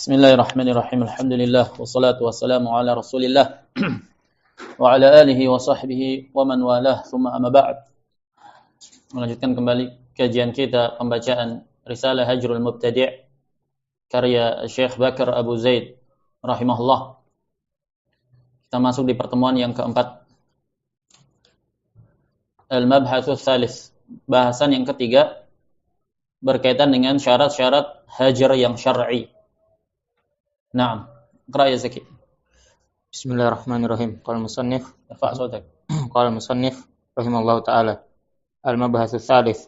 Bismillahirrahmanirrahim. Alhamdulillah wassalatu wassalamu ala Rasulillah wa ala alihi wa sahbihi wa man walah. Tsumma amma ba'd. Melanjutkan kembali kajian kita pembacaan Risalah Hajrul Mubtadi' karya Syekh Bakar Abu Zaid rahimahullah. Kita masuk di pertemuan yang keempat. Al-Mabhatsus Tsalits, bahasan yang ketiga berkaitan dengan syarat-syarat hajar yang syar'i. Naam, اقرأ يا زكي. بسم الله الرحمن الرحيم. قال المصنف ارفع صوتك. قال المصنف رحمه الله تعالى: المبحث الثالث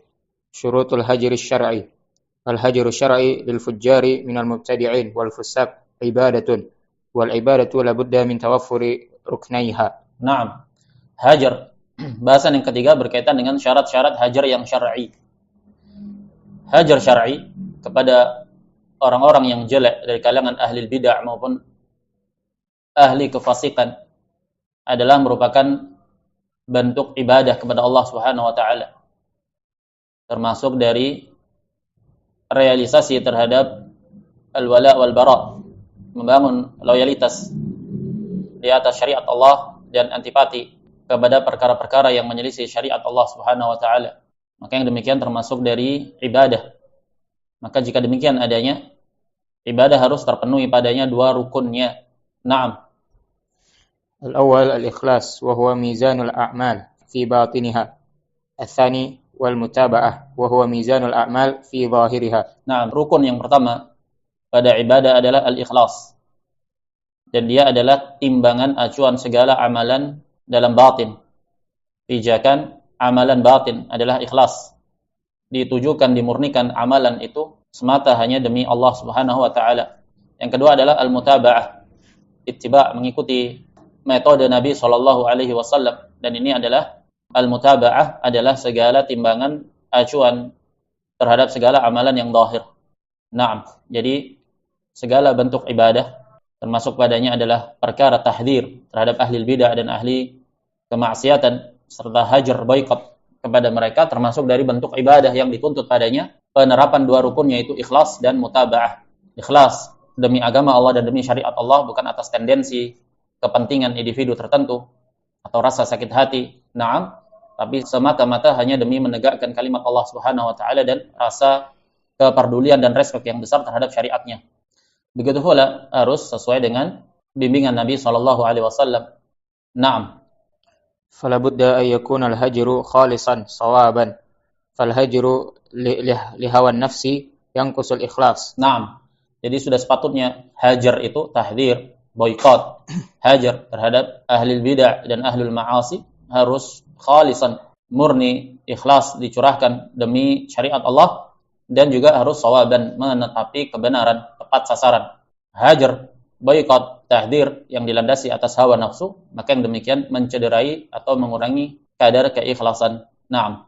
شروط الهجر الشرعي. الهجر الشرعي للفجار من المبتدعين والفساق عبادة، والعبادة لابد من توفر ركنيها. Naam. Hajar. Bahasan yang ketiga berkaitan dengan syarat-syarat hajar yang syar'i. Hajar syar'i kepada orang-orang yang jelek dari kalangan ahli bid'ah maupun ahli kefasikan adalah merupakan bentuk ibadah kepada Allah Subhanahu wa taala. Termasuk dari realisasi terhadap al-wala wal bara, membangun loyalitas di atas syariat Allah dan antipati kepada perkara-perkara yang menyelisih syariat Allah Subhanahu wa taala. Maka yang demikian termasuk dari ibadah. Maka jika demikian adanya, ibadah harus terpenuhi padanya dua rukunnya. Naam. الأول الإخلاص وهو ميزان الأعمال في باطنها. الثاني والمتابعة وهو ميزان الأعمال في ظاهرها. Naam, rukun yang pertama pada ibadah adalah al-ikhlas. Dan dia adalah timbangan acuan segala amalan dalam batin. Pijakan amalan batin adalah ikhlas. Ditujukan, dimurnikan amalan itu semata hanya demi Allah Subhanahu wa taala. Yang kedua adalah al-mutaba'ah. Ittiba', mengikuti metode Nabi sallallahu alaihi wasallam, dan ini adalah al-mutaba'ah adalah segala timbangan acuan terhadap segala amalan yang zahir. Naam. Jadi segala bentuk ibadah termasuk padanya adalah perkara tahdzir terhadap ahli bidah dan ahli kemaksiatan serta hajar boikot kepada mereka termasuk dari bentuk ibadah yang dituntut padanya penerapan dua rukun, yaitu ikhlas dan mutaba'ah. Ikhlas demi agama Allah dan demi syariat Allah, bukan atas tendensi kepentingan individu tertentu atau rasa sakit hati. Naam, tapi semata-mata hanya demi menegakkan kalimat Allah Subhanahu wa taala dan rasa kepedulian dan respek yang besar terhadap syariatnya. Begitu pula harus sesuai dengan bimbingan Nabi sallallahu alaihi wasallam. Naam. فلا بد أن يكون الهجر خالصا صوابا، فالهجر لهوى النفس ينقص الإخلاص. Naam. Jadi sudah sepatutnya hajar itu tahdzir, boikot, hajar terhadap ahli bidah dan ahli ma'asi harus khalisan, murni, ikhlas, dicurahkan demi syariat Allah, dan juga harus sawaban, menetapi kebenaran, tepat sasaran. Hajar, boikot, tahdzir yang dilandasi atas hawa nafsu, maka yang demikian mencederai atau mengurangi kadar keikhlasan. Naam.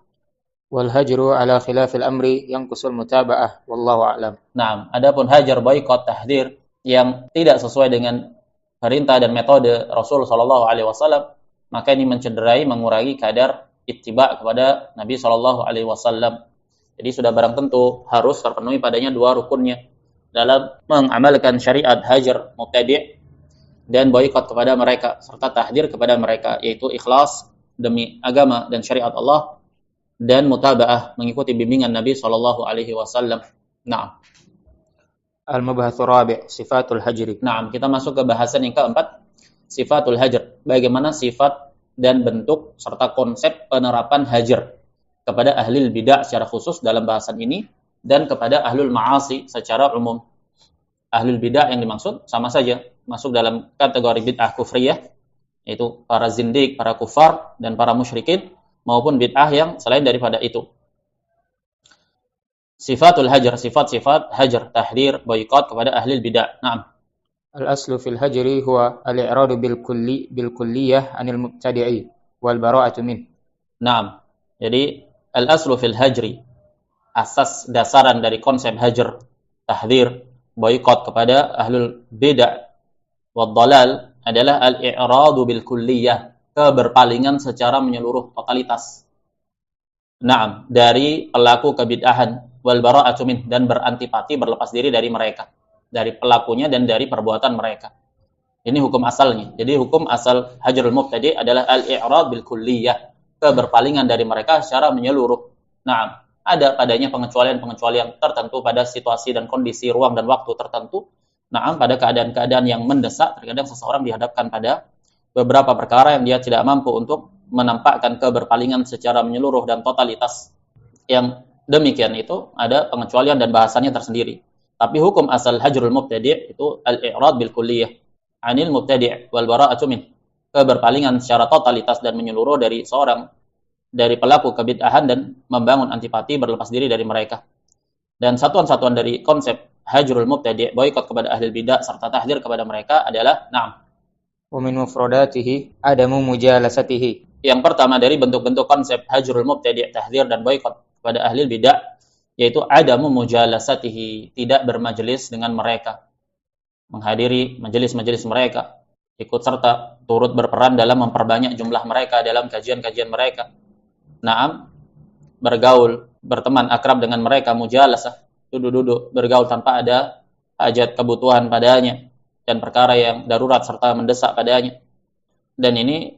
والهجر على خلاف الأمر ينقص المتابعة والله أعلم. Naam, adapun hajar, boikot, tahdzir yang tidak sesuai dengan perintah dan metode Rasul sallallahu alaihi wasallam, maka ini mencederai, mengurangi kadar ittiba kepada Nabi sallallahu alaihi wasallam. Jadi sudah barang tentu harus terpenuhi padanya dua rukunnya dalam mengamalkan syariat hajar mubtadi' dan boikot kepada mereka serta tahdzir kepada mereka, yaitu ikhlas demi agama dan syariat Allah dan mutaba'ah, mengikuti bimbingan Nabi sallallahu alaihi wasallam. Naam. المبحث الرابع صفات الهجر. Naam, kita masuk ke bahasan yang keempat, sifatul hajar. Bagaimana sifat dan bentuk serta konsep penerapan hajar kepada ahli bidah secara khusus dalam bahasan ini dan kepada ahlul ma'asi secara umum. Ahlul bidah yang dimaksud sama saja masuk dalam kategori bid'ah kufriyah, yaitu para zindik, para kufar dan para musyrikin, maupun bid'ah yang selain daripada itu. Sifatul hajar, sifat-sifat hajar, tahdzir, boikot kepada ahli bidah. Naam. الأصل في الهجر هو الإعراض بالكلية عن المبتدع والبراءة منه. Naam. Jadi al-aslu fil hajri, asas dasaran dari konsep hajar, tahdzir, boikot kepada ahlul bidah wad dalal adalah al-i'radu bil kulliyah, keberpalingan secara menyeluruh, totalitas. Naam, dari pelaku kebid'ahan, wal bara'atu min, dan berantipati, berlepas diri dari mereka. dari pelakunya dan dari perbuatan mereka. Ini hukum asalnya. Jadi hukum asal hajrul mubtadi adalah al-i'rad bil kulliyah, keberpalingan dari mereka secara menyeluruh. Nah, ada padanya pengecualian-pengecualian tertentu pada situasi dan kondisi ruang dan waktu tertentu. Nah, pada keadaan-keadaan yang mendesak, terkadang seseorang dihadapkan pada beberapa perkara yang dia tidak mampu untuk menampakkan keberpalingan secara menyeluruh dan totalitas. Yang demikian itu ada pengecualian dan bahasannya tersendiri. Tapi hukum asal hajrul mubtadi' itu al-i'rad bil kulliyah anil mubtadi' wal bara'atu min, keberpalingan secara totalitas dan menyeluruh dari pelaku kebid'ahan dan membangun antipati berlepas diri dari mereka. Dan satuan-satuan dari konsep hajrul mubtadi', boikot kepada ahli bid'ah serta tahdzir kepada mereka adalah wa min mufradatihi adamu mujalasatihi. Yang pertama dari bentuk-bentuk konsep hajrul mubtadi', tahdzir dan boikot kepada ahli bid'ah yaitu adamu mujalasatihi, tidak bermajelis dengan mereka, menghadiri majelis-majelis mereka, ikut serta turut berperan dalam memperbanyak jumlah mereka dalam kajian-kajian mereka. Naam, bergaul, berteman akrab dengan mereka, mujalasah, duduk-duduk, bergaul tanpa ada hajat kebutuhan padanya dan perkara yang darurat serta mendesak padanya. Dan ini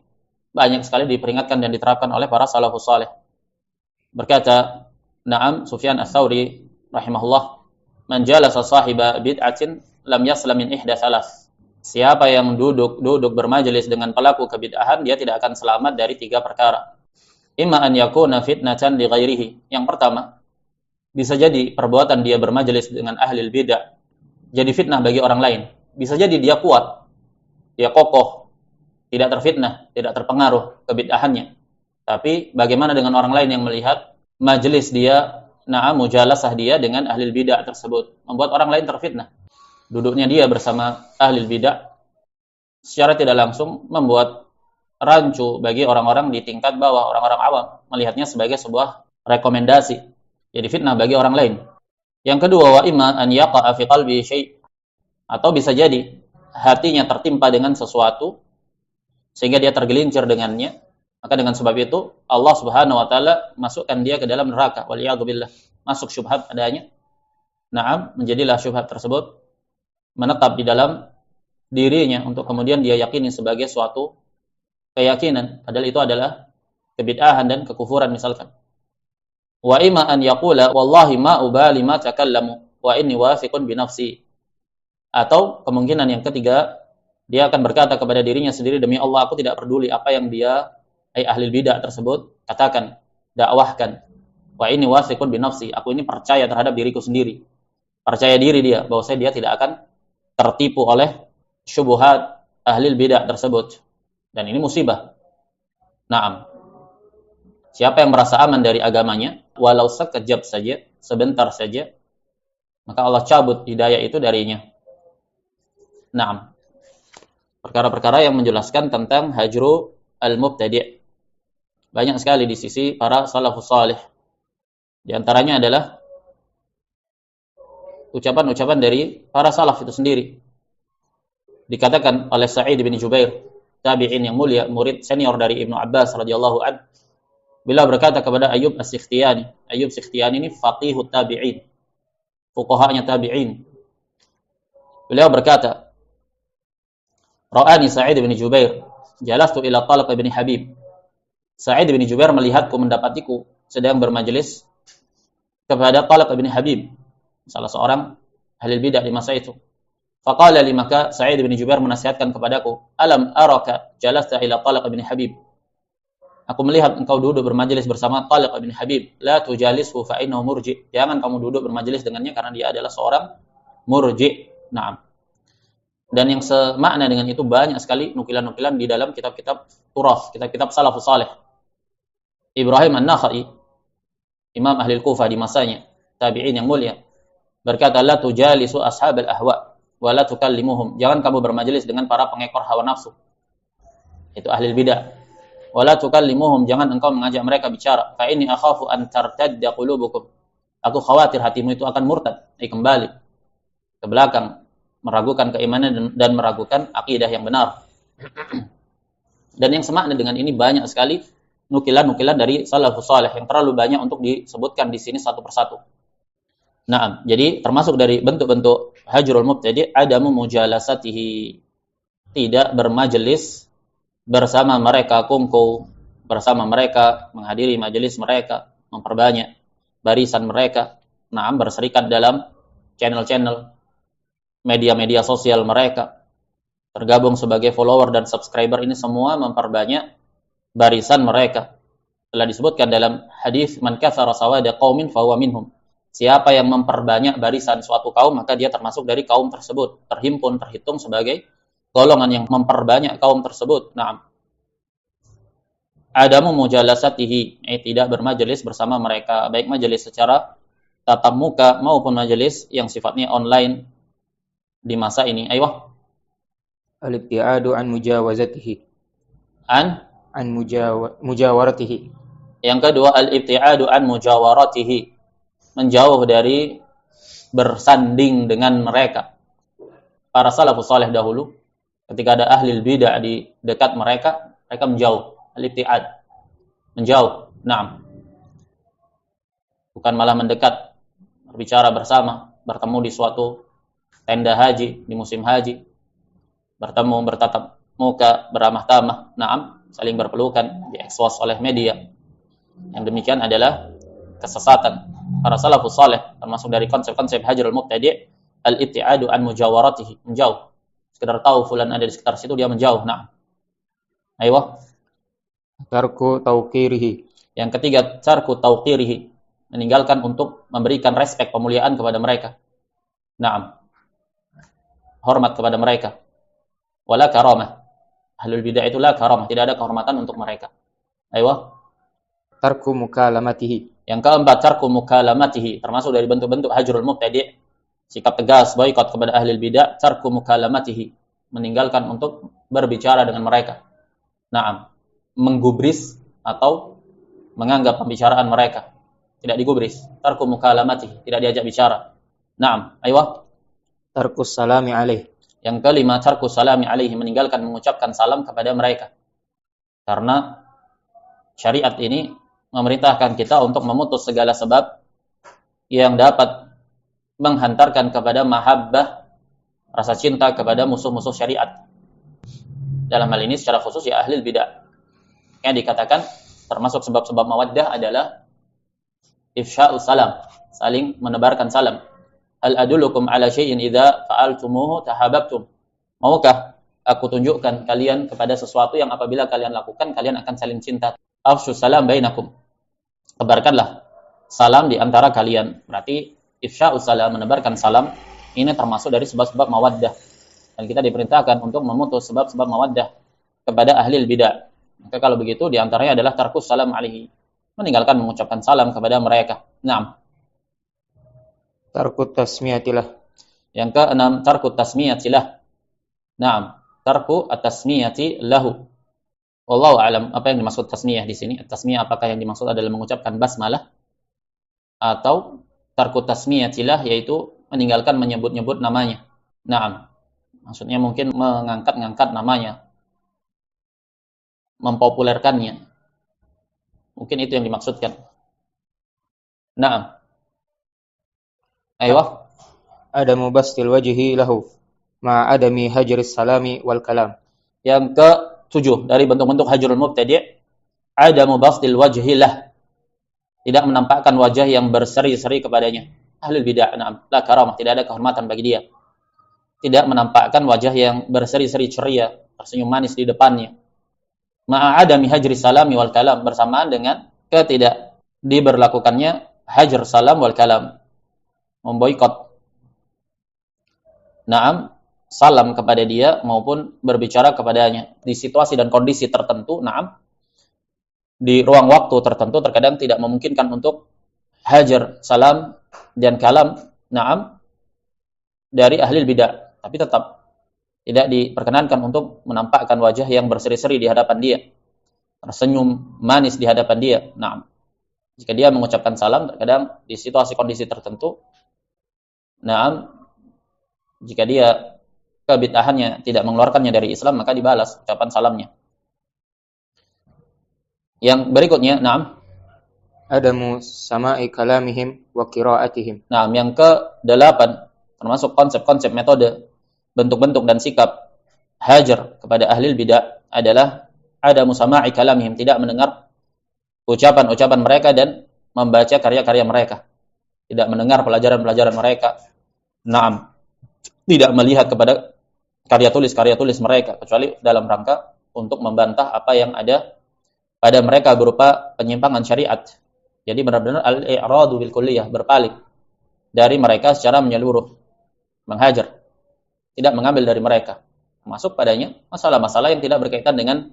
banyak sekali diperingatkan dan diterapkan oleh para salafus saleh. Berkata Naam Sufyan Ats-Tsauri rahimahullah, "Man jalasa sahiba bid'atin lam yaslam min ihda salas." Siapa yang duduk bermajelis dengan pelaku kebid'ahan, dia tidak akan selamat dari 3 perkara. Imma an yakuna fitnatan li ghairihi. Yang pertama, bisa jadi perbuatan dia bermajelis dengan ahli bid'ah jadi fitnah bagi orang lain. Bisa jadi dia kuat, dia kokoh, tidak terfitnah, tidak terpengaruh kebid'ahannya. Tapi bagaimana dengan orang lain yang melihat majelis dia, mujalasah dia dengan ahli bid'ah tersebut membuat orang lain terfitnah. Duduknya dia bersama ahli bid'ah secara tidak langsung membuat rancu bagi orang-orang di tingkat bawah, orang-orang awam, melihatnya sebagai sebuah rekomendasi, jadi fitnah bagi orang lain. Yang kedua, wa imma an yaqa'a fi qalbi syai', atau bisa jadi hatinya tertimpa dengan sesuatu sehingga dia tergelincir dengannya, maka dengan sebab itu Allah Subhanahu wa taala masukkan dia ke dalam neraka, waliyadzubillah, masuk syubhat padanya. Naam, menjadilah syubhat tersebut menetap di dalam dirinya untuk kemudian dia yakini sebagai suatu keyakinan, padahal itu adalah kebid'ahan dan kekufuran misalkan. Wa imma an yaqula wallahi ma ubali ma takallamu wa inni wathiqun bi nafsi. Atau kemungkinan yang ketiga, dia akan berkata kepada dirinya sendiri, demi Allah aku tidak peduli apa yang dia ahli bid'ah tersebut katakan, dakwahkan. Wa inni wathiqun bi nafsi, aku ini percaya terhadap diriku sendiri. Percaya diri dia bahwasanya dia tidak akan tertipu oleh syubhat ahli bid'ah tersebut. Dan ini musibah. Naam. Siapa yang merasa aman dari agamanya, walau sekejap saja, sebentar saja, maka Allah cabut hidayah itu darinya. Naam. Perkara-perkara yang menjelaskan tentang hajru al-mubtadi'. Banyak sekali di sisi para salafus salih. Di antaranya adalah ucapan-ucapan dari para salaf itu sendiri. Dikatakan oleh Sa'id bin Jubair, tabi'in yang mulia, murid senior dari Ibnu Abbas radhiyallahu anhu, beliau berkata kepada Ayyub As-Sikhtiyani. Ayyub Sikhtiyani ini faqihut tabi'in, fuqahanya tabi'in. Beliau berkata, Ra'ani Sa'id bin Jubair, jalastu ila Talq bin Habib. Sa'id bin Jubair melihatku, mendapatiku sedang bermajelis kepada Talq bin Habib, salah seorang ahli bidah di masa itu. Faqala li, maka Sa'id bin Jubair menasihatkan kepadaku, alam araka jalasta ila Talq bin Habib. Aku melihat engkau duduk bermajelis bersama Talq bin Habib. La tujalishu fa innahu murji. Jangan kamu duduk bermajelis dengannya karena dia adalah seorang murji. Naam. Dan yang semakna dengan itu banyak sekali nukilan-nukilan di dalam kitab-kitab turas, kitab-kitab salafus salih. Ibrahim An-Nakhai, imam ahli Kufah di masanya, tabi'in yang mulia, berkata, la tujalisu ashabal ahwa wa la tukallimuhum. Jangan kamu bermajelis dengan para pengekor hawa nafsu. Itu ahli bidah. Wa la tukallimuhum, jangan engkau mengajak mereka bicara. Fa inni akhafu an tartadda qulubukum. Aku khawatir hatimu itu akan murtad, kembali ke belakang, meragukan keimanan dan meragukan akidah yang benar. Dan yang semakna dengan ini banyak sekali nukilan-nukilan dari salafus salih yang terlalu banyak untuk disebutkan di sini satu persatu. Naam, jadi termasuk dari bentuk-bentuk hajrul mubtadi' adamu mujalasatihi, tidak bermajelis bersama mereka, kungku bersama mereka, menghadiri majelis mereka, memperbanyak barisan mereka, naam, berserikat dalam channel-channel media-media sosial mereka, tergabung sebagai follower dan subscriber, ini semua memperbanyak barisan mereka. Telah disebutkan dalam hadis, man katsara sawada qaumin fahuwa minhum. Siapa yang memperbanyak barisan suatu kaum, maka dia termasuk dari kaum tersebut, terhitung sebagai golongan yang memperbanyak kaum tersebut. Naam. Adamu mujalasatihi, tidak bermajelis bersama mereka, baik majelis secara tatap muka maupun majelis yang sifatnya online di masa ini. Aywa. Al-ibtiadu an mujawazatihi. An mujawaratihi. Yang kedua, al-ibtiadu an mujawaratihi, menjauh dari bersanding dengan mereka. Para salafus saleh dahulu, ketika ada ahli bidah di dekat mereka, mereka menjauh. Al-ibtiad, menjauh. Naam. Bukan malah mendekat, berbicara bersama, bertemu di suatu tenda haji, di musim haji, bertemu, bertatap muka, beramah tamah, naam, saling berpelukan, diekspos oleh media. Yang demikian adalah kesesatan. Para salafus saleh, termasuk dari konsep-konsep hajrul mubtadi', al-ibtiadu an mujawaratihi, menjauh. Sekedar tahu fulan ada di sekitar situ, dia menjauh. Naam. Aywa. Tarku tauqirihi. Yang ketiga, tarku tauqirihi, meninggalkan untuk memberikan respek, pemuliaan kepada mereka. Naam. Hormat kepada mereka. Wala karamah. Ahlul bidah itu la karamah, tidak ada kehormatan untuk mereka. Aywa. Tarku mukalamatihi. Yang keempat, tarku mukalamatihi, termasuk dari bentuk-bentuk hajrul mubtadi', sikap tegas, boikot kepada ahli bidah, tarku mukalamatihi, meninggalkan untuk berbicara dengan mereka. Naam. Menggubris atau menganggap pembicaraan mereka, tidak digubris. Tarku mukalamatihi, tidak diajak bicara. Naam. Aywa. Tarku salami alaih. Yang kelima, tarku salami alaihi, meninggalkan mengucapkan salam kepada mereka. Karena syariat ini memerintahkan kita untuk memutus segala sebab yang dapat menghantarkan kepada mahabbah, rasa cinta kepada musuh-musuh syariat. Dalam hal ini secara khusus ya ahli bidah. Yang dikatakan termasuk sebab-sebab mawaddah adalah ifsya'us salam, saling menebarkan salam. Hal adullukum ala syai'in idza fa'altumuhu tahabbtum. Maukah aku tunjukkan kalian kepada sesuatu yang apabila kalian lakukan kalian akan saling cinta. Afshu salam bainakum. Tebarkanlah salam di antara kalian. Berarti ifsya'us salam, menebarkan salam, ini termasuk dari sebab-sebab mawaddah. Dan kita diperintahkan untuk memutus sebab-sebab mawaddah kepada ahli bidah. Maka kalau begitu di antaranya adalah tarkus salam alaihi, meninggalkan mengucapkan salam kepada mereka. Naam. Tarku tasmiyatilah. Yang keenam, tarku tasmiyatilah. Naam, tarku at-tasmiyati lahu. Wallahu a'lam, apa yang dimaksud tasmiyah di sini? Tasmiyah apakah yang dimaksud adalah mengucapkan basmalah atau tarku tasmiyatilah, yaitu meninggalkan menyebut-nyebut namanya. Naam. Maksudnya mungkin mengangkat-ngangkat namanya, mempopulerkannya. Mungkin itu yang dimaksudkan. Naam. Aywa. Adamu bastil wajhi lahu ma adami hajris salami wal kalam. Yang ke-7 dari bentuk-bentuk hajrul mubtadi', adamu bastil wajhi lah, tidak menampakkan wajah yang berseri-seri kepadanya. Ahlul bidah, na'am, la karamah, tidak ada kehormatan bagi dia. Tidak menampakkan wajah yang berseri-seri ceria, tersenyum manis di depannya. Ma'adami hajri salami wal kalam, bersamaan dengan ketidak diberlakukannya hajr salam wal kalam, memboikot naam salam kepada dia maupun berbicara kepadanya di situasi dan kondisi tertentu. Naam, di ruang waktu tertentu terkadang tidak memungkinkan untuk hajar salam dan kalam, naam, dari ahli bidah, tapi tetap tidak diperkenankan untuk menampakkan wajah yang berseri-seri di hadapan dia, tersenyum manis di hadapan dia. Naam, jika dia mengucapkan salam terkadang di situasi kondisi tertentu, naam, jika dia kebid'ahannya tidak mengeluarkannya dari Islam, maka dibalas ucapan salamnya. Yang berikutnya, naam, adamu sama'i kalamihim wa qira'atihim. Nah, yang ke-8 termasuk konsep-konsep metode, bentuk-bentuk dan sikap hajar kepada ahli bidah adalah ada musama'i kalamihim, tidak mendengar ucapan-ucapan mereka dan membaca karya-karya mereka. Tidak mendengar pelajaran-pelajaran mereka. Naam. Tidak melihat kepada karya tulis mereka kecuali dalam rangka untuk membantah apa yang ada pada mereka berupa penyimpangan syariat. Jadi benar-benar al-i'radu bil kulliyah, berpaling dari mereka secara menyeluruh, menghajar, tidak mengambil dari mereka. Masuk padanya masalah-masalah yang tidak berkaitan dengan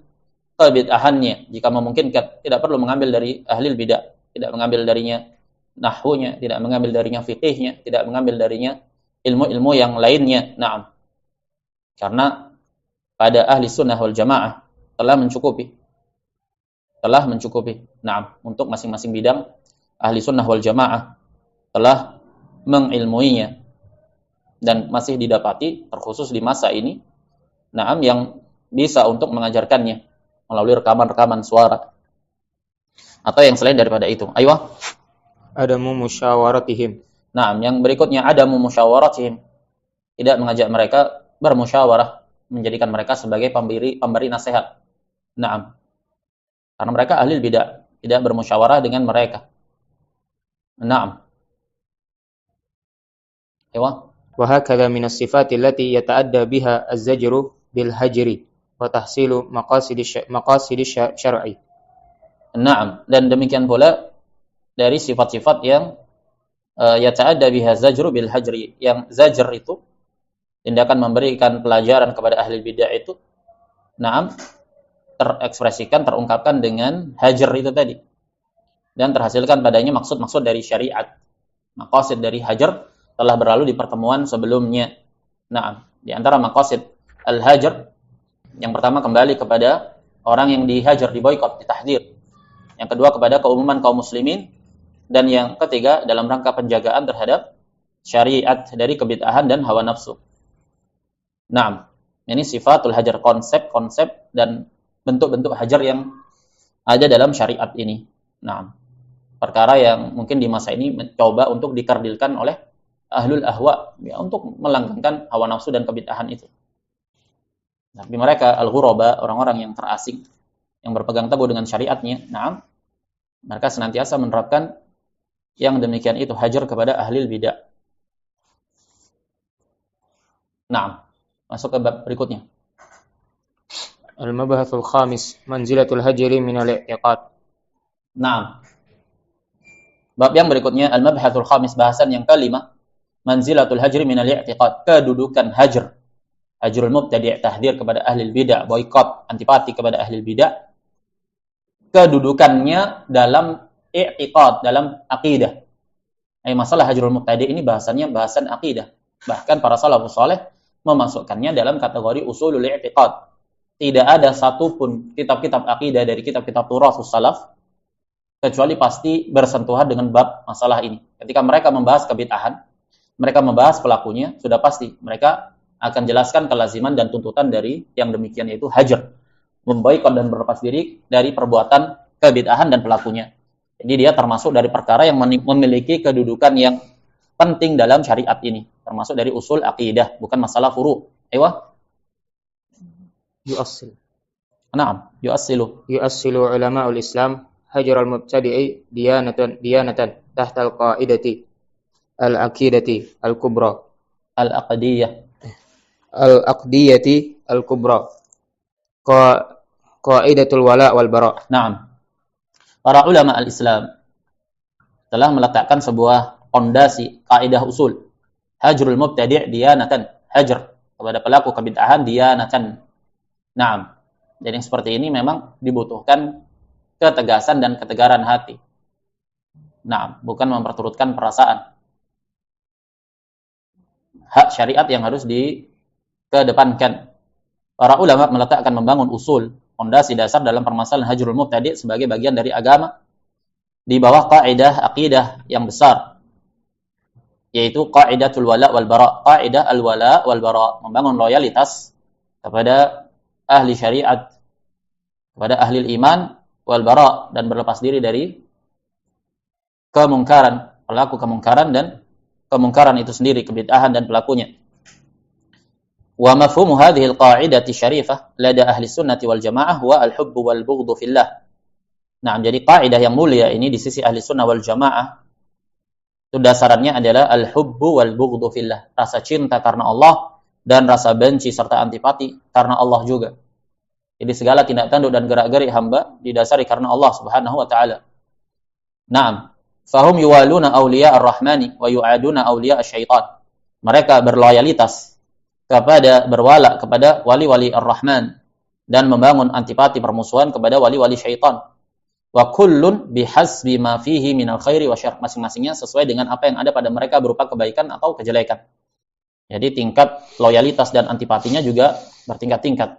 kebid'ahannya. Jika memungkinkan, tidak perlu mengambil dari ahli bidah, tidak mengambil darinya nahwunya, tidak mengambil darinya fikihnya, tidak mengambil darinya ilmu-ilmu yang lainnya. Naam. Karena pada ahli sunnah wal jamaah telah mencukupi. Naam, untuk masing-masing bidang ahli sunnah wal jamaah telah mengilmuinya dan masih didapati terkhusus di masa ini. Naam, yang bisa untuk mengajarkannya melalui rekaman-rekaman suara atau yang selain daripada itu. Aywa. Adamu musyawaratihim. Naam, yang berikutnya adamu musyawaratihim. Tidak mengajak mereka bermusyawarah, menjadikan mereka sebagai pemberi nasihat. Naam. Karena mereka ahli bidah, tidak bermusyawarah dengan mereka. Naam. Aywa. Wa hakadha min as-sifat allati yata'adda biha az-zajru bil hajri wa tahsilu maqasid syar'i. Naam, dan demikian pula dari sifat-sifat yang yata'adda biha zajru bil hajri, yang zajr itu tindakan memberikan pelajaran kepada ahli bidah itu, naam, terekspresikan, terungkapkan dengan hajar itu tadi, dan terhasilkan padanya maksud-maksud dari syariat. Maqasid dari hajar telah berlalu di pertemuan sebelumnya. Naam, di antara maqasid al-hajar, yang pertama kembali kepada orang yang dihajar, diboikot, ditahdzir. Yang kedua kepada keumuman kaum muslimin, dan yang ketiga dalam rangka penjagaan terhadap syariat dari kebid'ahan dan hawa nafsu. Naam, ini sifatul hajar, konsep-konsep dan bentuk-bentuk hajar yang ada dalam syariat ini. Naam, perkara yang mungkin di masa ini mencoba untuk dikerdilkan oleh ahlul ahwa, ya, untuk melanggengkan hawa nafsu dan kebid'ahan itu. Tapi mereka al-ghuraba, orang-orang yang terasing, yang berpegang teguh dengan syariatnya, naam, mereka senantiasa menerapkan yang demikian itu, hajar kepada ahli bidah. Naam, masuk ke bab berikutnya. Al-mabahathul khamis, manzilatul hajri min al-i'tiqad. Naam. Bab yang berikutnya, al-mabahathul khamis, bahasan yang kelima, manzilatul hajri min al-i'tiqad, kedudukan hajar. Hajrul mubtadi', tahdzir kepada ahli bidah, boikot, antipati kepada ahli bidah. Kedudukannya dalam i'tiqad, dalam akidah. Masalah hajrul mubtadi' ini bahasannya bahasan akidah. Bahkan para salafus saleh memasukkannya dalam kategori usulul i'tiqad. Tidak ada satupun kitab-kitab akidah dari kitab-kitab turathus salaf kecuali pasti bersentuhan dengan bab masalah ini. Ketika mereka membahas kebid'ahan, mereka membahas pelakunya, sudah pasti mereka akan jelaskan kelaziman dan tuntutan dari yang demikian, yaitu hajar, memboikot dan berlepas diri dari perbuatan kebid'ahan dan pelakunya. Jadi dia termasuk dari perkara yang memiliki kedudukan yang penting dalam syariat ini, termasuk dari usul akidah, bukan masalah furu'. Aywa. Yu'assil. Naam, yu'assilu Ulama'ul Islam hajar al-mubtadi'i diyanatan tahta al-qa'idati al-aqidati al-kubra. Al-aqdiyati al-kubra. Qa'idatul wala' wal bara'. Naam. Para ulama al-Islam telah meletakkan sebuah fondasi, kaidah usul. Hajrul mubtadi' diyanatan, hajar kepada pelaku kebid'ahan diyanatan. Naam. Dan yang seperti ini memang dibutuhkan ketegasan dan ketegaran hati. Naam, bukan memperturutkan perasaan. Hak syariat yang harus dikedepankan. Para ulama meletakkan, membangun usul, fondasi dasar dalam permasalahan hajrul mubtadi' sebagai bagian dari agama di bawah kaidah akidah yang besar, yaitu qaidatul wala wal bara, kaidah al wala wal bara, membangun loyalitas kepada ahli syariat, kepada ahli iman, wal bara, dan berlepas diri dari kemungkaran, pelaku kemungkaran dan kemungkaran itu sendiri, kebid'ahan dan pelakunya. Wa mafhumu hadhihi al-qa'idati syarifah lada ahli sunnati wal jamaah wa al-hubbu wal bughdhu fillah. Nah, jadi kaidah yang mulia ini di sisi ahli sunnah wal jamaah itu dasarannya adalah al-hubbu wal bughdhu fillah, rasa cinta karena Allah dan rasa benci serta antipati karena Allah juga. Jadi segala tindak tanduk dan gerak-gerik hamba didasari karena Allah Subhanahu wa taala. Naam, fahum yuwaluna awliya ar-rahmani wa yu'aduna awliya asy-syaitan. Mereka berloyalitas berwala kepada wali-wali ar-Rahman dan membangun antipati permusuhan kepada wali-wali syaitan. Wa kullun bihasbi ma fihi minal khairi wa syarr, masing-masingnya sesuai dengan apa yang ada pada mereka berupa kebaikan atau kejelekan. Jadi tingkat loyalitas dan antipatinya juga bertingkat-tingkat.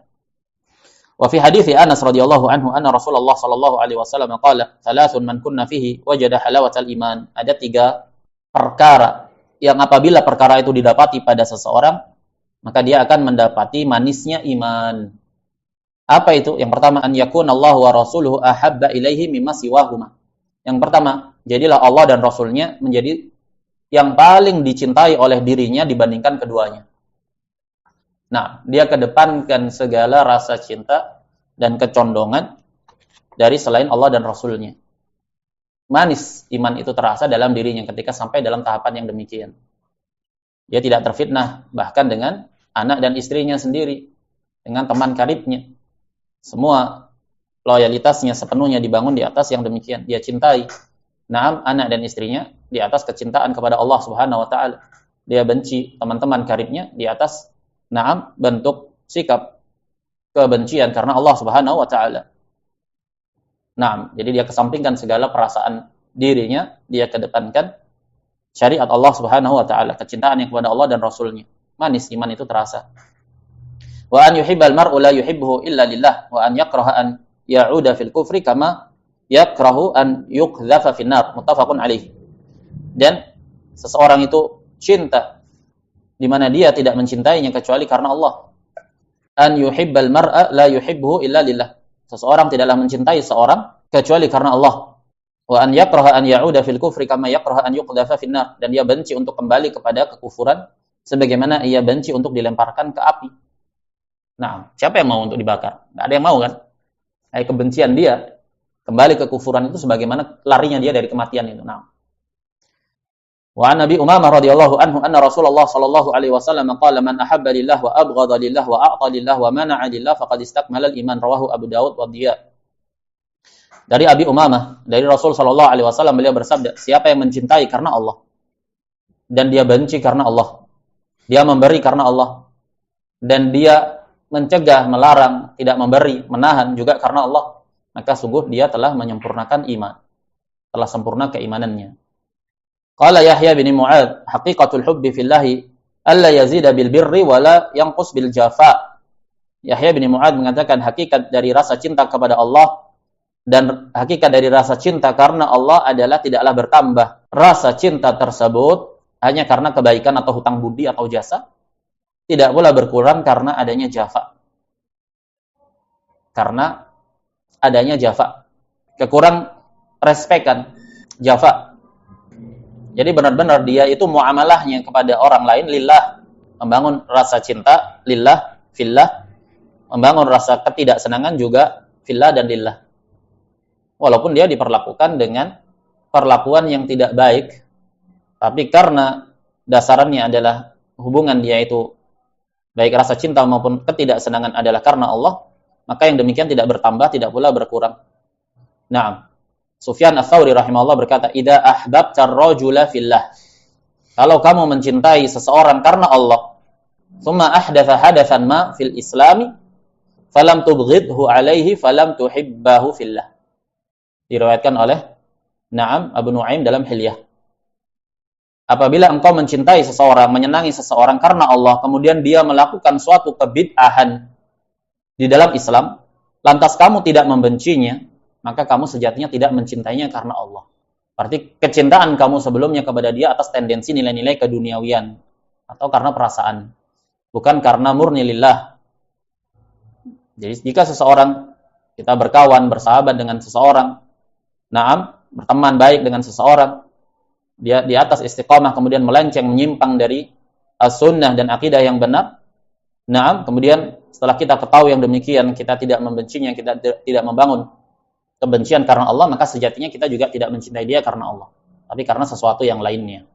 Wa fi hadithi Anas radhiyallahu anhu anna Rasulullah sallallahu alaihi wasallam qala thalathun man kunna fihi wajada halawatal iman. Ada 3 perkara yang apabila perkara itu didapati pada seseorang maka dia akan mendapati manisnya iman. Apa itu? Yang pertama, an yakunallahu wa rasuluhu ahabba ilaihi mimma siwahuma. Yang pertama, jadilah Allah dan Rasulnya menjadi yang paling dicintai oleh dirinya dibandingkan keduanya. Nah, dia kedepankan segala rasa cinta dan kecondongan dari selain Allah dan Rasulnya. Manis iman itu terasa dalam dirinya ketika sampai dalam tahapan yang demikian. Dia tidak terfitnah bahkan dengan anak dan istrinya sendiri, dengan teman karibnya. Semua loyalitasnya sepenuhnya dibangun di atas yang demikian. Dia cintai naam anak dan istrinya di atas kecintaan kepada Allah Subhanahu wa taala. Dia benci teman-teman karibnya di atas naam bentuk sikap kebencian karena Allah Subhanahu wa taala. Naam, jadi dia kesampingkan segala perasaan dirinya, dia kedepankan syariat Allah Subhanahu wa taala, kecintaan yang kepada Allah dan Rasulnya. Manis iman itu terasa. Wa an yuhibbal mar'u la yuhibbuhu illa lillah wa an yakraha an ya'uda fil kufri kama yakrahu an yuqdhafa fin nar. Muttafaqun alaih. Dan seseorang itu cinta di mana dia tidak mencintainya kecuali karena Allah. An yuhibbal mar'a la yuhibbuhu illa lillah. Seseorang tidaklah mencintai seorang kecuali karena Allah. Wa an yakraha an ya'uda fil kufri kama yakraha an yuqdhafa fin nar. Dan dia benci untuk kembali kepada kekufuran sebagaimana ia benci untuk dilemparkan ke api. Nah, siapa yang mau untuk dibakar? Enggak ada yang mau kan? Kebencian dia kembali ke kekufuran itu sebagaimana larinya dia dari kematian itu. Nah. Wa an Nabi Umamah radhiyallahu anhu anna Rasulullah sallallahu alaihi wasallam qala man ahabba lillah wa abghadha lillah wa a'ta lillah wa mana'a lillah faqad istakmala al-iman rawahu Abu Dawud wa Diya. Dari Abi Umamah, dari Rasul sallallahu alaihi wasallam beliau bersabda, siapa yang mencintai karena Allah dan dia benci karena Allah, dia memberi karena Allah dan dia mencegah, melarang, tidak memberi, menahan juga karena Allah, maka sungguh dia telah menyempurnakan iman, telah sempurna keimanannya. Qala Yahya bin Mu'adz, haqiqatul hubbi fillahi alla yazida bil birri wala yanqus bil jafa. Yahya bin Mu'adz mengatakan hakikat dari rasa cinta kepada Allah dan hakikat dari rasa cinta karena Allah adalah tidaklah bertambah rasa cinta tersebut hanya karena kebaikan atau hutang budi atau jasa, tidak pula berkurang karena adanya jafa. Karena adanya jafa, kekurang respekan, jafa. Jadi benar-benar dia itu muamalahnya kepada orang lain lillah, membangun rasa cinta lillah, fillah, membangun rasa ketidaksenangan juga fillah dan lillah. Walaupun dia diperlakukan dengan perlakuan yang tidak baik, tapi karena dasarannya adalah hubungan dia itu baik rasa cinta maupun ketidaksenangan adalah karena Allah, maka yang demikian tidak bertambah, tidak pula berkurang. Naam. Sufyan Ats-Tsauri rahimahullah berkata, "Idza ahbabta ar-rajula fillah." Kalau kamu mencintai seseorang karena Allah, tsumma ahdatha hadatsan ma fil islami, falam tubghidhu alaihi falam tuhibbahu fillah. Diriwayatkan oleh Naam Abu Nuaim dalam Hilyah. Apabila engkau mencintai seseorang, menyenangi seseorang karena Allah, kemudian dia melakukan suatu kebid'ahan di dalam Islam, lantas kamu tidak membencinya, maka kamu sejatinya tidak mencintainya karena Allah. Berarti kecintaan kamu sebelumnya kepada dia atas tendensi nilai-nilai keduniawian atau karena perasaan, bukan karena murni lillah. Jadi jika seseorang, kita berkawan, bersahabat dengan seseorang, naam, berteman baik dengan seseorang, dia di atas istiqamah kemudian melenceng menyimpang dari as-sunnah dan akidah yang benar. Naam, kemudian setelah kita ketahui yang demikian, kita tidak membencinya, kita tidak membangun kebencian karena Allah, maka sejatinya kita juga tidak mencintai dia karena Allah, tapi karena sesuatu yang lainnya.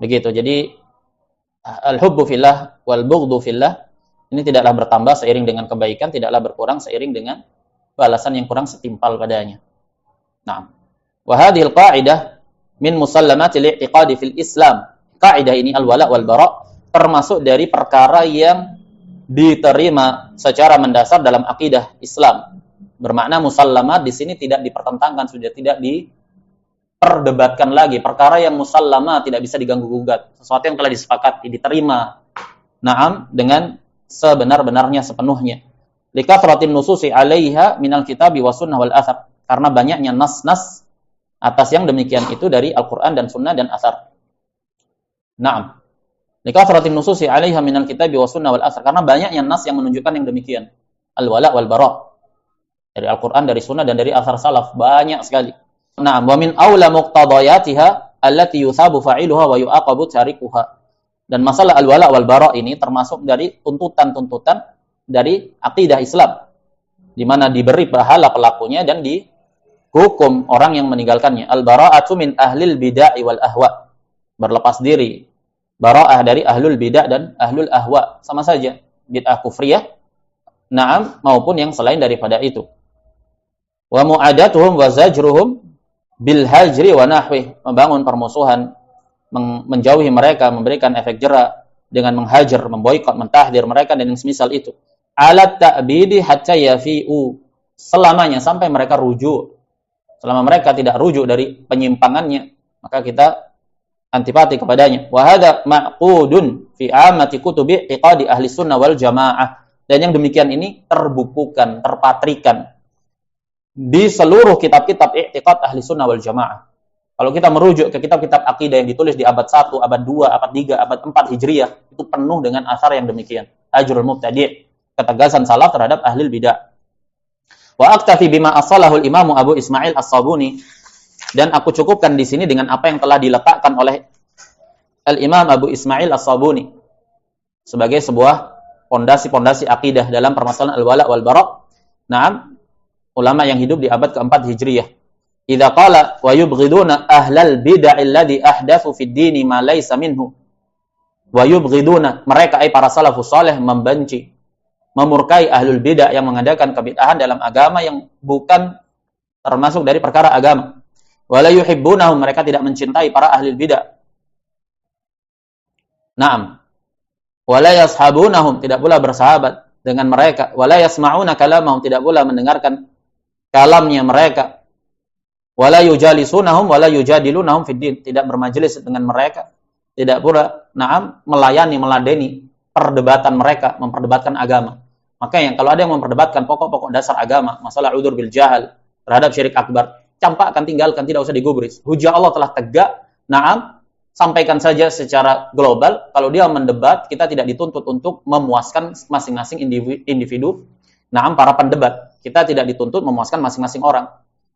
Begitu. Jadi al-hubbu fillah wal bughdhu fillah ini tidaklah bertambah seiring dengan kebaikan, tidaklah berkurang seiring dengan balasan yang kurang setimpal padanya. Naam. Wa hadhihi al-qa'idah min musallamatil i'tiqadi fil Islam. Kaidah ini al-wala wal bara termasuk dari perkara yang diterima secara mendasar dalam akidah Islam. Bermakna musallamat di sini tidak dipertentangkan, sudah tidak diperdebatkan lagi. Perkara yang musallamat tidak bisa diganggu-gugat. Sesuatu yang telah disepakati, diterima. Naam, dengan sebenar-benarnya sepenuhnya. Likathratin nususi 'alaiha minal kitabi was sunnah wal athar. Karena banyaknya nas-nas atas yang demikian itu dari Al-Qur'an dan sunnah dan athar. Naam. Likathratin nususi 'alaiha minal kitabi was sunnah wal athar. Karena banyaknya nas yang menunjukkan yang demikian. Al-wala wal bara. Dari Al-Qur'an, dari sunnah dan dari athar salaf, banyak sekali. Naam, wa min aula muqtadayatiha allati yuthabu fa'iluha wa yu'aqabu tarikuha. Dan masalah al-wala wal bara ini termasuk dari tuntutan-tuntutan dari akidah Islam, di mana diberi pahala pelakunya dan dihukum orang yang meninggalkannya. Al-bara'atu min ahlil bid'ah wal ahwa. Berlepas diri, bara'ah dari ahlul bid'ah dan ahlul ahwa, sama saja, bid'ah kufriyah, na'am, maupun yang selain daripada itu. Wa mu'adatuhum wa zajruhum bil hajri wa nahwih, membangun permusuhan, menjauhi mereka, memberikan efek jera dengan menghajar, memboikot, mentahdir mereka dan yang semisal itu. Alat ta'bidi hatta yafi'u, selamanya sampai mereka rujuk. Selama mereka tidak rujuk dari penyimpangannya, maka kita antipati kepadanya. Wa hadza ma'qudun fi ammati kutubi i'tiqadi ahli sunnah wal jamaah. Dan yang demikian ini terbukukan, terpatrikan di seluruh kitab-kitab i'tiqad ahli sunnah wal jamaah. Kalau kita merujuk ke kitab-kitab akidah yang ditulis di abad 1, abad 2, abad 3, abad 4 Hijriah, itu penuh dengan asar yang demikian. Hajrul mubtadi', ketegasan salaf terhadap ahli bidah. Wa aktafi bima asalahu al-Imam Abu Ismail As-Sabuni, dan aku cukupkan di sini dengan apa yang telah diletakkan oleh Al-Imam Abu Ismail As-Sabuni sebagai sebuah pondasi-pondasi akidah dalam permasalahan al-wala wal bara'. Naam, ulama yang hidup di abad keempat Hijriah. Idza qala wa yubghiduna ahlal bid'ah alladhi ahdatsu fid dini ma laysa minhu. Wa yubghiduna, mereka ay para salafus saleh membenci, memurkai ahlul bid'ah yang mengadakan kebid'ahan dalam agama yang bukan termasuk dari perkara agama. Wa la yuhibbunahum, mereka tidak mencintai para ahlul bid'ah. Naam. Wa la yashabunahum, tidak pula bersahabat dengan mereka. Wa la yasma'una kalamahum, tidak pula mendengarkan kalamnya mereka. Wala yujalisunahum wala yujadilunahum fid din, tidak bermajelis dengan mereka, tidak pula na'am melayani, meladeni perdebatan mereka, memperdebatkan agama. Makanya kalau ada yang memperdebatkan pokok-pokok dasar agama, masalah udzur bil jahal terhadap syirik akbar, campakkan, tinggalkan, tidak usah digubris. Hujah Allah telah tegak, na'am, sampaikan saja secara global. Kalau dia mendebat, kita tidak dituntut untuk memuaskan masing-masing individu, na'am, para pendebat. Kita tidak dituntut memuaskan masing-masing orang.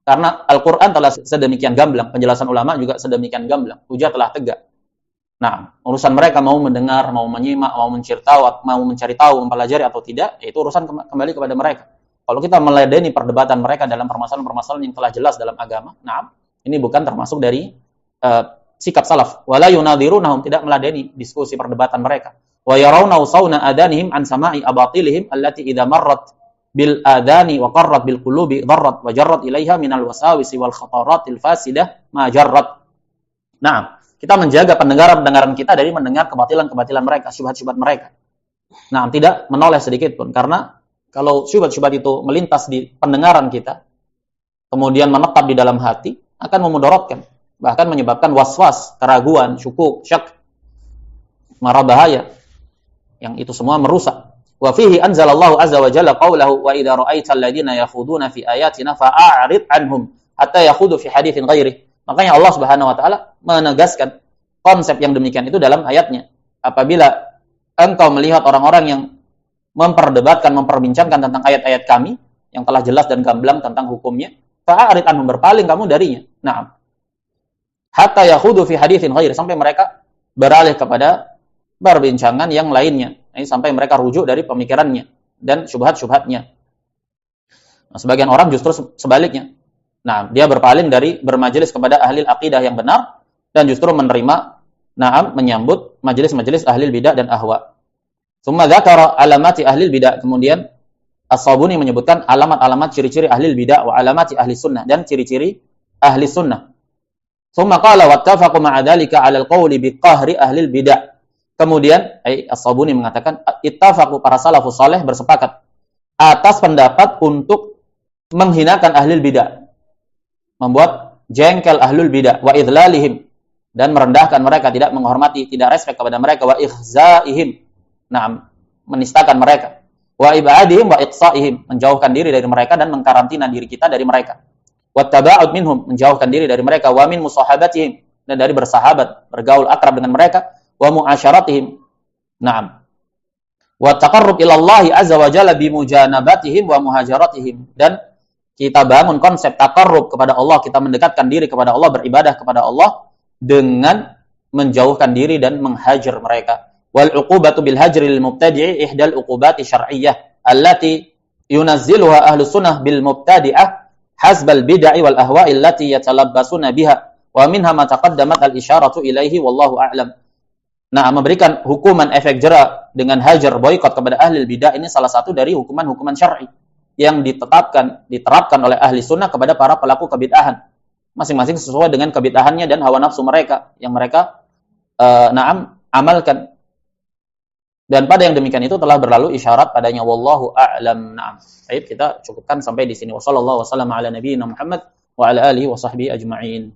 Karena Al-Quran telah sedemikian gamblang, penjelasan ulama juga sedemikian gamblang, hujah telah tegak. Nah, urusan mereka mau mendengar, mau menyimak, mau mencari tahu, mempelajari atau tidak, itu urusan kembali kepada mereka. Kalau kita meladeni perdebatan mereka dalam permasalahan-permasalahan yang telah jelas dalam agama, nah, ini bukan termasuk dari sikap salaf. Wala yunadhirunahum, tidak meladeni diskusi perdebatan mereka. Wa yarawna usawna adanihim an sama'i abatilihim allati idza marrat bil adani wa qarrat bil qulubi darrat wa jarrat ilaiha minal wasawisi wal khataratil fasidah ma jarrat. Nah, kita menjaga pendengaran kita dari mendengar kebatilan-kebatilan mereka, syubhat-syubhat mereka. Nah, tidak menoleh sedikit pun, karena kalau syubhat-syubhat itu melintas di pendengaran kita, kemudian menetap di dalam hati, akan memudaratkan, bahkan menyebabkan was-was, keraguan, syukuk, syak, marah bahaya. Yang itu semua merusak. Wa fihi anzalallahu azza wa jalla qawlahu wa idza ra'aital ladzina yakhuduna fi ayatina fa'arid anhum hatta yakhudu fi haditsin ghairi. Makanya Allah Subhanahu wa taala menegaskan konsep yang demikian itu dalam ayatnya. Apabila engkau melihat orang-orang yang memperdebatkan, memperbincangkan tentang ayat-ayat kami yang telah jelas dan gamblang tentang hukumnya, fa'arid anhum, berpaling kamu darinya. Naam. Hatta yakhudu fi haditsin ghairi, sampai mereka beralih kepada perbincangan yang lainnya. Ini sampai mereka rujuk dari pemikirannya dan syubhat-syubhatnya. Nah, sebagian orang justru sebaliknya. Nah, dia berpaling dari bermajelis kepada ahli aqidah yang benar dan justru menerima, menyambut majelis-majelis ahli bidah dan ahwa. Tsumma dzakara alamati ahli bidah, kemudian As-Sabuni menyebutkan alamat-alamat ciri-ciri ahli bidah wa alamati ahli sunnah, dan ciri-ciri ahli sunnah. Tsumma qala wattafaqu ma'a dzalika 'ala al-qawli bi qahri ahli bidah. Kemudian As-Sabuni mengatakan ittafaqu, para salafus saleh bersepakat atas pendapat untuk menghinakan ahli bidah, membuat jengkel ahlul bidah, wa idlalihim, dan merendahkan mereka, tidak menghormati, tidak respek kepada mereka, wa ikhzaihim, menistakan mereka, wa ibadihim wa iqsaihim, menjauhkan diri dari mereka dan mengkarantina diri kita dari mereka, wa taba'ud minhum, menjauhkan diri dari mereka, wa min musahabatihim, dan dari bersahabat, bergaul akrab dengan mereka, wa muasyaratihim, wa taqarrub ila Allah azza wa jalla bi mujanabatihim wa muhajaratihim, dan kita bangun konsep taqarrub kepada Allah, kita mendekatkan diri kepada Allah, beribadah kepada Allah dengan menjauhkan diri dan menghajar mereka. Wal uqubatu bil hajri lil mubtadi'i ihdal uqubati syar'iyyah allati yunazziluha ahlu sunnah bil mubtadi'ah hasbal bid'ah wal ahwa'i allati yatalabbasuna biha wa minha ma taqaddamat al isyaratu ilaihi wallahu a'lam. Nah, memberikan hukuman efek jera dengan hajar, boikot kepada ahli bidah, ini salah satu dari hukuman-hukuman syar'i yang diterapkan oleh ahli sunnah kepada para pelaku kebid'ahan, masing-masing sesuai dengan kebid'ahannya dan hawa nafsu mereka yang mereka amalkan. Dan pada yang demikian itu telah berlalu isyarat padanya, wallahu a'lam. Baik, kita cukupkan sampai di sini. Wassallallahu wasallam ala nabiyyina Muhammad wa ala alihi wa sahbihi ajma'in.